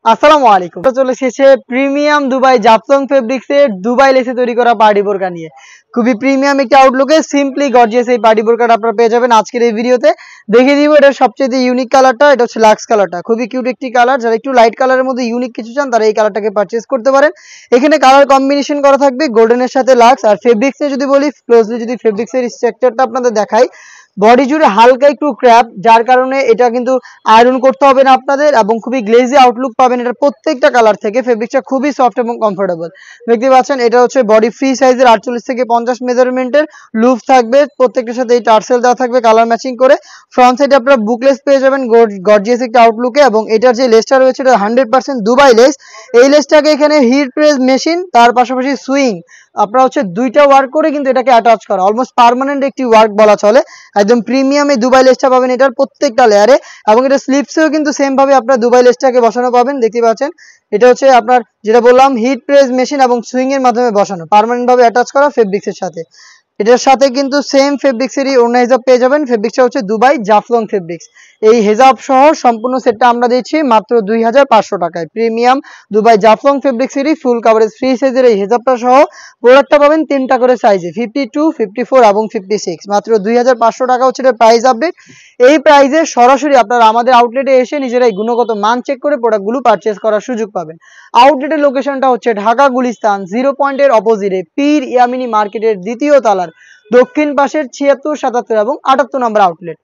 আসসালামু আলাইকুম। চলে এসেছে প্রিমিয়াম দুবাই জাফলং ফেব্রিক্সের দুবাই লেসে তৈরি করা পার্টি বোরকা নিয়ে। খুবই প্রিমিয়াম একটি আউটলুকে সিম্পলি গর্জিয়াস এই পার্টি বোরকাটা আপনারা পেয়ে যাবেন আজকের এই ভিডিওতে। দেখিয়ে দিব এটার সবচেয়ে ইউনিক কালারটা, এটা হচ্ছে লাক্স কালারটা। খুবই কিউট একটি কালার, যারা একটু লাইট কালারের মধ্যে ইউনিক কিছু চান তারা এই কালারটাকে পারচেজ করতে পারেন। এখানে কালার কম্বিনেশন করা থাকবে গোল্ডেনের সাথে লাক্স। আর ফেব্রিক্সে যদি বলি ক্লোজলি, যদি ফেব্রিক্সের স্ট্রাকচারটা আপনাদের দেখাই, বডি জুড়ে হালকা একটু ক্র্যাপ, যার কারণে এটা কিন্তু আয়রন করতে হবে না আপনাদের, এবং খুবই গ্লেজি আউটলুক পাবেন এটার প্রত্যেকটা কালার থেকে। ফেব্রিকটা খুবই সফট এবং কমফোর্টেবল। দেখতে পাচ্ছেন এটা হচ্ছে বডি ফ্রি সাইজের 48 থেকে 50 মেজারমেন্টের লুপ থাকবে, প্রত্যেকটার সাথে এই টার্সেল দেওয়া থাকবে কালার ম্যাচিং করে। ফ্রন্ট সাইডে আপনারা বুকলেস পেয়ে যাবেন গর্জিয়াস একটা আউটলুকে, এবং এটার যে লেসটা রয়েছে এটা 100% দুবাই লেস। এই লেসটাকে এখানে হিট প্রেস মেশিন, তার পাশাপাশি সুইং আপনারা হচ্ছে দুইটা ওয়ার্ক করে কিন্তু এটাকে অ্যাটাচ করা, অলমোস্ট পার্মানেন্ট একটি ওয়ার্ক বলা চলে। একদম প্রিমিয়াম এই দুবাই লেসটা পাবেন এটার প্রত্যেকটা লেয়ারে, এবং এটা স্লিপসেও কিন্তু সেম ভাবে আপনার দুবাই লেসটাকে বসানো পাবেন। দেখতে পাচ্ছেন এটা হচ্ছে আপনার যেটা বললাম হিট প্রেস মেশিন এবং সুইং এর মাধ্যমে বসানো, পার্মানেন্ট ভাবে অ্যাটাচ করা ফেব্রিক্সের সাথে। এটার সাথে কিন্তু সেম ফেব্রিক্সেরই ওড়না হিজাব পেয়ে যাবেন। ফেব্রিক্সটা হচ্ছে দুবাই জাফলং ফেব্রিক্স। এই হেজাব সহ সম্পূর্ণ সেটটা আমরা দিচ্ছি মাত্র 2500 টাকায়। প্রিমিয়াম দুবাই জাফলং ফেব্রিক্সেরই ফুল কাভারেজ ফ্রি সাইজের এই হেজাবটা সহ প্রোডাক্টটা পাবেন তিনটা করে সাইজে, 52, 54 এবং 56। মাত্র 2500 টাকা হচ্ছে এটার প্রাইস আপডেট। এই প্রাইসে সরাসরি আপনারা আমাদের আউটলেটে এসে নিজেরাই গুণগত মান চেক করে প্রোডাক্টগুলো পারচেজ করার সুযোগ পাবেন। আউটলেটের লোকেশনটা হচ্ছে ঢাকা গুলিস্তান 0 পয়েন্টের অপোজিটে পীর ইয়ামিনী মার্কেটের দ্বিতীয় তলার দক্ষিণ পাশের 76, 77 এবং 78 নম্বর আউটলেট।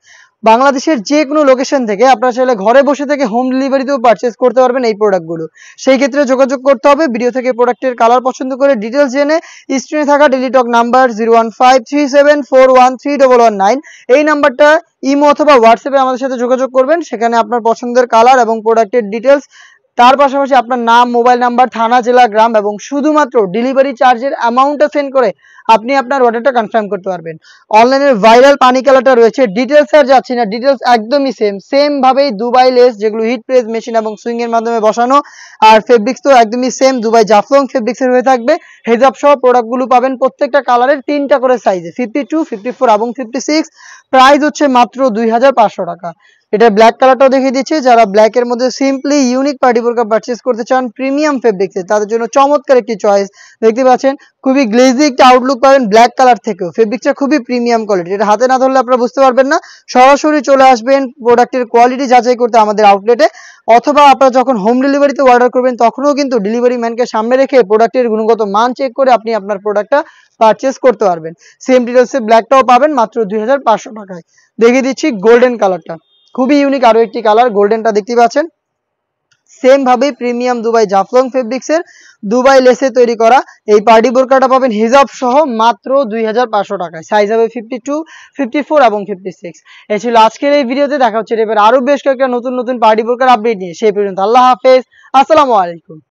বাংলাদেশের যে কোনো লোকেশন থেকে আপনারা চাইলে ঘরে বসে থেকে হোম ডেলিভারিতেও পারচেজ করতে পারবেন এই প্রোডাক্টগুলো। সেই ক্ষেত্রে যোগাযোগ করতে হবে ভিডিও থেকে প্রোডাক্টের কালার পছন্দ করে ডিটেলস জেনে স্ক্রিনে থাকা টেলিটক নাম্বার 01537413119 এই নাম্বারটা ইমো অথবা হোয়াটসঅ্যাপে আমাদের সাথে যোগাযোগ করবেন। সেখানে আপনার পছন্দের কালার এবং প্রোডাক্টের ডিটেলস, তার পাশাপাশি আপনার নাম, মোবাইল নাম্বার, থানা, জেলা, গ্রাম এবং শুধুমাত্র ডেলিভারি চার্জের অ্যামাউন্টটা সেন্ড করে আপনি আপনার অর্ডারটা কনফার্ম করতে পারবেন। অনলাইনের ভাইরাল পানি কালারটা রয়েছে, ডিটেলস আর যাচ্ছি না, ডিটেলস একদমই সেম ভাবেই দুবাই লেস যেগুলো হিট প্রেস মেশিন এবং সুইং এর মাধ্যমে বসানো। আর ফেব্রিক্স তো একদমই সেম দুবাই জাফলং ফেব্রিক্সের হয়ে থাকবে। হেজাব সহ প্রোডাক্টগুলো পাবেন প্রত্যেকটা কালারের তিনটা করে সাইজে, 52, 54 এবং 56। প্রাইস হচ্ছে মাত্র 2500 টাকা। এটা ব্ল্যাক কালারটাও দেখিয়ে দিচ্ছি, যারা ব্ল্যাক এর মধ্যে সিম্পলি ইউনিক পার্টি বোরকা পারচেজ করতে চান প্রিমিয়াম ফেব্রিক্সে, তাদের জন্য চমৎকার একটি চয়েস। দেখতে পাচ্ছেন খুবই গ্লেজি একটা আউটলুক পাবেন ব্ল্যাক কালার থেকেও। ফেব্রিক্সটা খুবই প্রিমিয়াম কোয়ালিটি, এটা হাতে না ধরলে আপনারা বুঝতে পারবেন না। সরাসরি চলে আসবেন প্রোডাক্টের কোয়ালিটি যাচাই করতে আমাদের আউটলেটে, অথবা আপনারা যখন হোম ডেলিভারিতে অর্ডার করবেন তখনও কিন্তু ডেলিভারি ম্যানকে সামনে রেখে প্রোডাক্টের গুণগত মান চেক করে আপনি আপনার প্রোডাক্টটা পারচেজ করতে পারবেন। সেম ডিটেলসে ব্ল্যাকটাও পাবেন মাত্র 2500 টাকায়। দেখিয়ে দিচ্ছি গোল্ডেন কালারটা, খুবই ইউনিক আরো একটি কালার। গোল্ডেনটা দেখতে পাচ্ছেন সেম ভাবে প্রিমিয়াম দুবাই জাফলং ফেব্রিক্সের দুবাই লেসে তৈরি করা এই পার্টি বোরকাটা পাবেন হিজাব সহ মাত্র 2500 টাকায়। সাইজ হবে 52, 54 এবং 56। এই ছিল আজকের এই ভিডিওতে। দেখা হচ্ছে এবার আরো বেশ কয়েকটা নতুন পার্টি বোরকার আপডেট নিয়ে। সেই পর্যন্ত আল্লাহ হাফেজ, আসসালামু আলাইকুম।